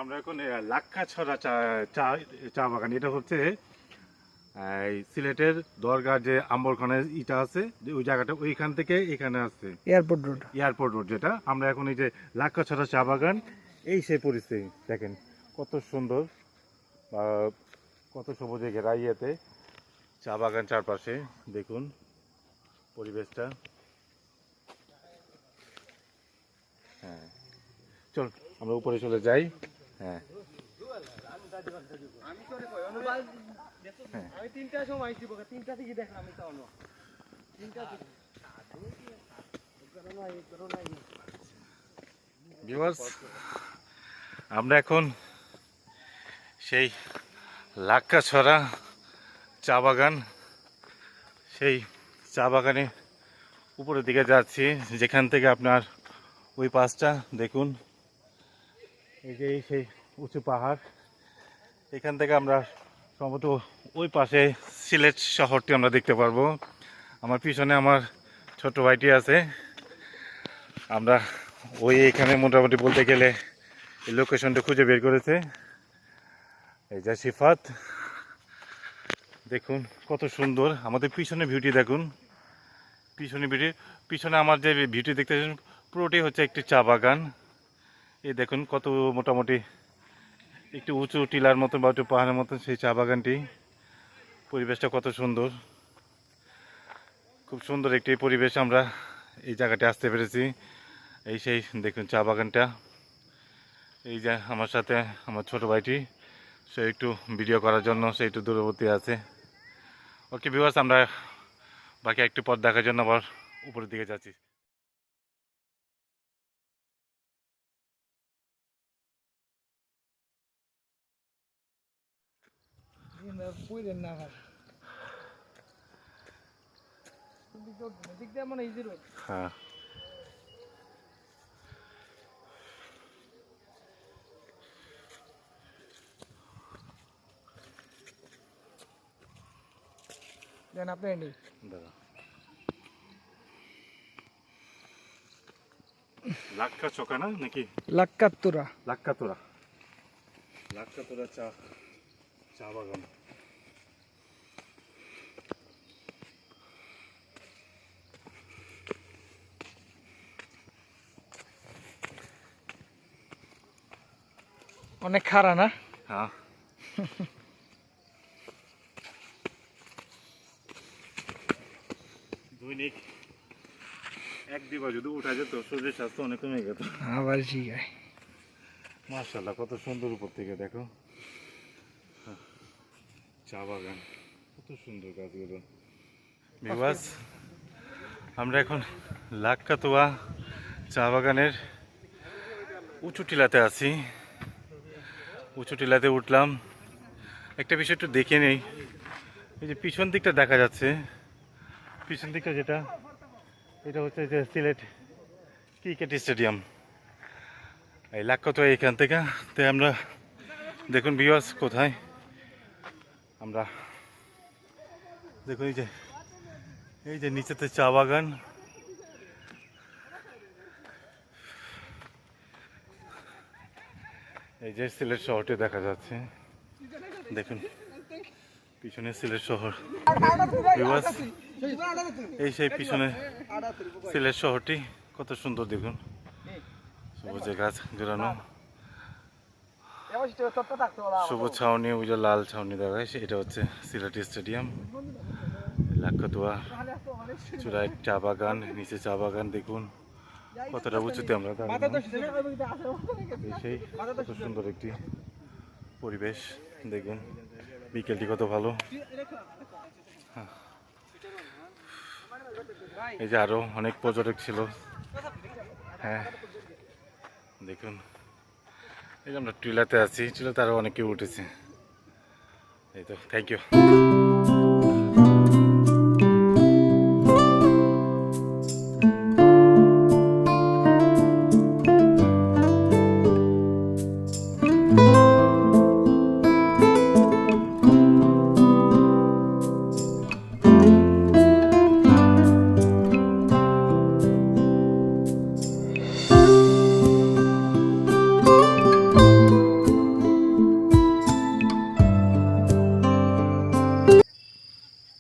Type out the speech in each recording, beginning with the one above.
আমরা এখন লাক্ষাছড়া চা চা চা বাগান। এটা হচ্ছে এই সিলেটের দরগার যে আম্বরখানের ইটা আছে, যে ওই জায়গাটা, ওইখান থেকে এখানে আসছে এয়ারপোর্ট রোড যেটা। আমরা এখন এই যে লাক্ষাছড়া চা বাগান, এই সেই পরিস্থিতি দেখেন কত সুন্দর, কত সবুজে ঘেরা ইয়েতে চা বাগান চারপাশে। দেখুন পরিবেশটা। হ্যাঁ চল আমরা উপরে চলে যাই। হ্যাঁ আমি 3টার সময় আইছি, 3টা থেকে দেখলাম এটা হলো 3টা থেকে। ভিউয়ার্স, আমরা এখন সেই লাক্ষাছড়া চা বাগান, সেই চা বাগানে উপরের দিকে যাচ্ছি, যেখান থেকে আপনার ওই পাশটা দেখুন, এই যে সেই উঁচু পাহাড়। এখান থেকে আমরা সম্ভবত ওই পাশে সিলেট শহরটি আমরা দেখতে পারবো। আমার পিছনে আমার ছোট ভাইটি আছে। আমরা ওই এখানে মোটামুটি বলতে গেলে এই লোকেশনটা খুঁজে বের করেছে। এই যে সিফাত, দেখুন কত সুন্দর আমাদের পিছনে ভিউটি দেখুন। পিছনে আমার যে ভিউটি দেখতেছেন পুরোটাই হচ্ছে একটি চা বাগান। এই দেখুন কত মোটামুটি একটু উঁচু টিলার মতন বা একটু পাহাড়ের মতন সেই চা বাগানটি। পরিবেশটা কত সুন্দর, খুব সুন্দর একটি পরিবেশ। আমরা এই জায়গাটা আসতে পেরেছি। এই সেই দেখুন চা বাগানটা। এই যে আমার সাথে আমার ছোট ভাইটি, সে একটু ভিডিও করার জন্য সে একটু দূরবর্তী আছে। ওকে ভিউয়ার্স, আমরা বাকি একটু পথ দেখার জন্য আবার উপরের দিকে যাচ্ছি। বুঝলেন না ভাই, দিক দিয়ে মনে ইজি রোড। হ্যাঁ দেন আপনি নেই দাদা, লাক্কা চোকা না নাকি লাক্কাতুরা লাক্কাতুরা চা চা বাগান। অনেক খাড়া না? হ্যাঁ দৈনিক 1-2 বার যদি উঠা যেত শরীরের স্বাস্থ্য অনেক কমে যেত। আবার জিগায় মাশাআল্লাহ কত সুন্দর উপর থেকে দেখো চা বাগান, কত সুন্দর গাছগুলো। ভিউয়ার্স, আমরা এখন লাক্কাতুয়া চা বাগানের উঁচু টিলাতে আছি। উঁচু টিলাতে উঠলাম। একটা বিষয় একটু দেখে নেই, এই যে পিছন দিকটা দেখা যাচ্ছে, পিছন দিকটা যেটা, এটা হচ্ছে যে সিলেট ক্রিকেট স্টেডিয়াম। এই লাক্কাতুয়া এখান থেকে। তাই আমরা দেখুন ভিউয়ার্স কোথায় আমরা দেখুন, এই যে নিচেতে চা বাগান। এই যে সিলেট শহরটি দেখা যাচ্ছে, দেখুন পিছনে সিলেট শহর। ভিউয়ার্স, এই সেই পিছনে সিলেট শহরটি কত সুন্দর দেখুন, সবুজে গাছ জোড়ানো, সবুজ ছাউনি, ওই যে লাল ছাউনি দেখা যায়, এটা হচ্ছে সিলেট স্টেডিয়াম। লাক্কাতুয়া চূড়ায় চা বাগান, নিচে চা বাগান, দেখুন কতটা উঁচুতে আমরা সেই কত সুন্দর একটি পরিবেশ। দেখুন বিকেলটি কত ভালো। এই যে আরো অনেক পর্যটক ছিল। হ্যাঁ দেখুন, এই যে আমরা টিলাতে আছি, টিলাতে আরো অনেকে উঠেছে। এই তো, থ্যাংক ইউ।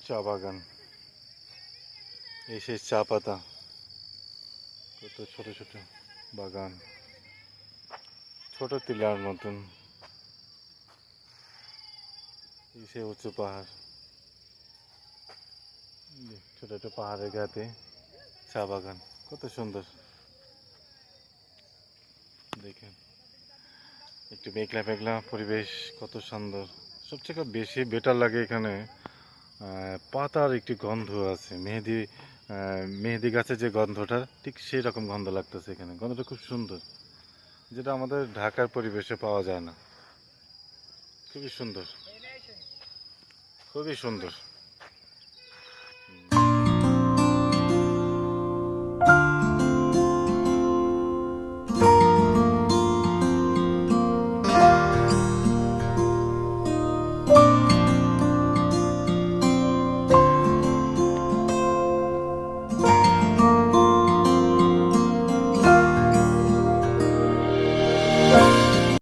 চা বাগান, এই সেই চা পাতা, কত ছোট ছোট বাগান, ছোট টিলার মতন, এই সেই উঁচু পাহাড়, ছোট ছোট পাহাড়ের গাতে চা বাগান, কত সুন্দর দেখেন। একটু মেঘলা মেঘলা পরিবেশ, কত সুন্দর। সবচেয়ে বেশি বেটার লাগে এখানে পাতার একটি গন্ধ আছে, মেহেদি গাছের যে গন্ধটা, ঠিক সেই রকম গন্ধ লাগতেছে এখানে। গন্ধটা খুব সুন্দর, যেটা আমাদের ঢাকার পরিবেশে পাওয়া যায় না। খুবই সুন্দর, খুবই সুন্দর।